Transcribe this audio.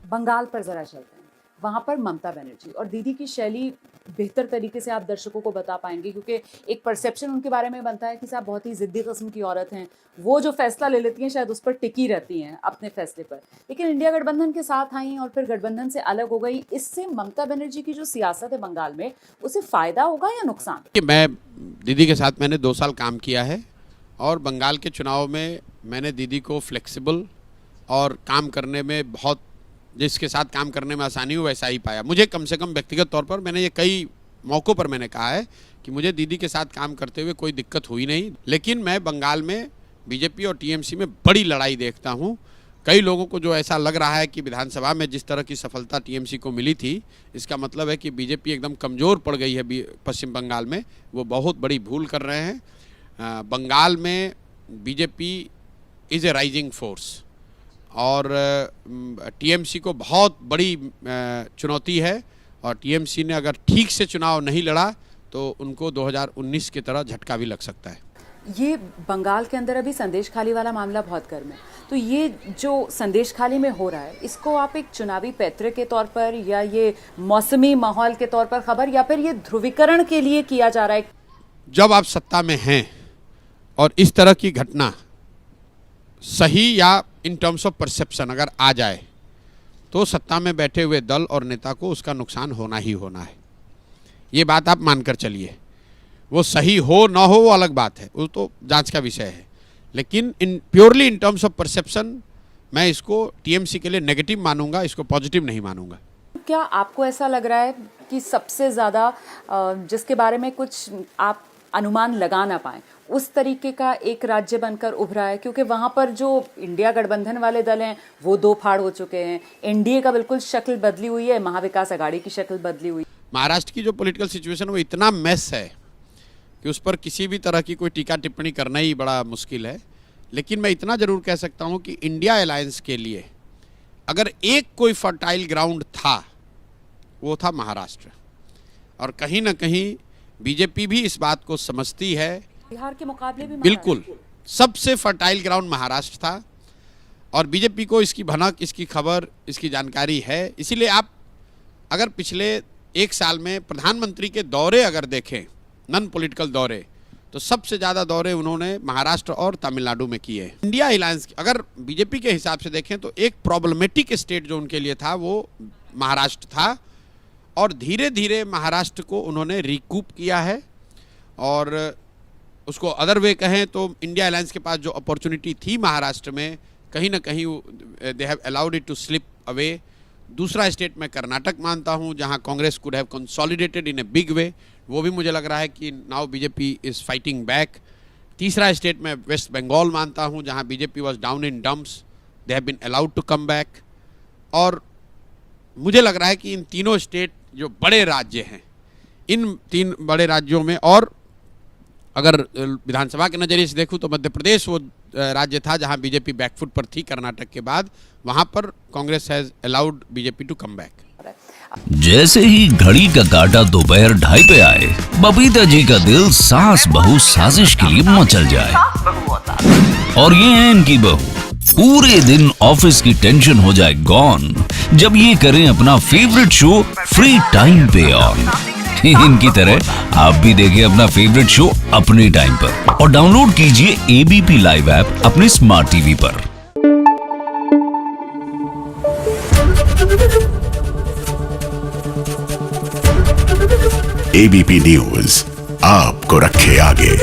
बंगाल पर जरा चलते हैं। वहाँ पर ममता बनर्जी और दीदी की शैली बेहतर तरीके से आप दर्शकों को बता पाएंगे, क्योंकि एक परसेप्शन उनके बारे में बनता है कि साहब बहुत ही ज़िद्दी किस्म की औरत हैं, वो जो फैसला ले लेती हैं शायद उस पर टिकी रहती हैं अपने फैसले पर, लेकिन इंडिया गठबंधन के साथ आई और फिर गठबंधन से अलग हो गई। इससे ममता बनर्जी की जो सियासत है बंगाल में, उसे फ़ायदा होगा या नुकसान? मैं दीदी के साथ मैंने 2 साल काम किया है और बंगाल के चुनाव में मैंने दीदी को फ्लेक्सिबल और काम करने में बहुत, जिसके साथ काम करने में आसानी हो वैसा ही पाया। मुझे कम से कम व्यक्तिगत तौर पर मैंने ये कई मौक़ों पर मैंने कहा है कि मुझे दीदी के साथ काम करते हुए कोई दिक्कत हुई नहीं, लेकिन मैं बंगाल में बीजेपी और टीएमसी में बड़ी लड़ाई देखता हूँ। कई लोगों को जो ऐसा लग रहा है कि विधानसभा में जिस तरह की सफलता टीएमसी को मिली थी, इसका मतलब है कि बीजेपी एकदम कमज़ोर पड़ गई है पश्चिम बंगाल में, वो बहुत बड़ी भूल कर रहे हैं। बंगाल में BJP is a rising force और टीएमसी को बहुत बड़ी चुनौती है, और टीएमसी ने अगर ठीक से चुनाव नहीं लड़ा तो उनको 2019 की तरह झटका भी लग सकता है। ये बंगाल के अंदर अभी संदेश खाली वाला मामला बहुत गर्म है, तो ये जो संदेश खाली में हो रहा है, इसको आप एक चुनावी पैतरे के तौर पर या ये मौसमी माहौल के तौर पर खबर, या फिर ये ध्रुवीकरण के लिए किया जा रहा है? जब आप सत्ता में हैं और इस तरह की घटना सही या इन टर्म्स ऑफ परसेप्शन अगर आ जाए, तो सत्ता में बैठे हुए दल और नेता को उसका नुकसान होना ही होना है। ये बात आप मानकर चलिए। वो सही हो ना हो वो अलग बात है, वो तो जांच का विषय है, लेकिन purely in terms of perception मैं इसको टीएमसी के लिए नेगेटिव मानूंगा, इसको पॉजिटिव नहीं मानूंगा। क्या आपको ऐसा लग रहा है कि सबसे ज़्यादा जिसके बारे में कुछ आप अनुमान लगा ना पाएं, उस तरीके का एक राज्य बनकर उभरा है? क्योंकि वहाँ पर जो इंडिया गठबंधन वाले दल हैं वो 2 फाड़ हो चुके हैं, एनडीए का बिल्कुल शक्ल बदली हुई है, महाविकास आघाड़ी की शक्ल बदली हुई। महाराष्ट्र की जो पॉलिटिकल सिचुएशन वो इतना मेस है कि उस पर किसी भी तरह की कोई टीका टिप्पणी करना ही बड़ा मुश्किल है, लेकिन मैं इतना ज़रूर कह सकता हूँ कि इंडिया अलायंस के लिए अगर एक कोई फर्टाइल ग्राउंड था वो था महाराष्ट्र, और कहीं ना कहीं बीजेपी भी इस बात को समझती है। बिहार के मुकाबले भी बिल्कुल सबसे फर्टाइल ग्राउंड महाराष्ट्र था, और बीजेपी को इसकी भनक, इसकी खबर, इसकी जानकारी है। इसीलिए आप अगर पिछले 1 साल में प्रधानमंत्री के दौरे अगर देखें, नॉन पॉलिटिकल दौरे, तो सबसे ज़्यादा दौरे उन्होंने महाराष्ट्र और तमिलनाडु में किए। इंडिया अलायंस अगर बीजेपी के हिसाब से देखें तो एक प्रॉब्लमेटिक स्टेट जो उनके लिए था वो महाराष्ट्र था, और धीरे धीरे महाराष्ट्र को उन्होंने रिकूप किया है। और उसको अदर वे कहें तो इंडिया अलायंस के पास जो अपॉर्चुनिटी थी महाराष्ट्र में, कहीं ना कहीं they have allowed it to slip away. दूसरा स्टेट मैं कर्नाटक मानता हूं जहां Congress could have consolidated in a big way, वो भी मुझे लग रहा है कि now BJP is fighting back. तीसरा स्टेट मैं वेस्ट बंगाल मानता हूं जहां BJP was down in dumps, they have been allowed to come back. और मुझे लग रहा है कि इन तीनों स्टेट जो बड़े राज्य हैं, इन 3 बड़े राज्यों में, और अगर विधानसभा के नज़रिए से देखूं तो मध्य प्रदेश वो राज्य था जहां बीजेपी बैकफुट पर थी कर्नाटक के बाद, वहां पर Congress has allowed BJP to come back. जैसे ही घड़ी का काटा दोपहर 2:30 पे आए, बबीता जी का दिल सास बहू साजिश के लिए मचल जाए। और ये है इनकी बहू, पूरे दिन ऑफिस की टेंशन हो जाए गॉन जब ये करें अपना फेवरेट शो फ्री टाइम पे ऑन। इनकी तरह आप भी देखें अपना फेवरेट शो अपने टाइम पर, और डाउनलोड कीजिए एबीपी लाइव ऐप अपने स्मार्ट टीवी पर। एबीपी न्यूज आपको रखे आगे।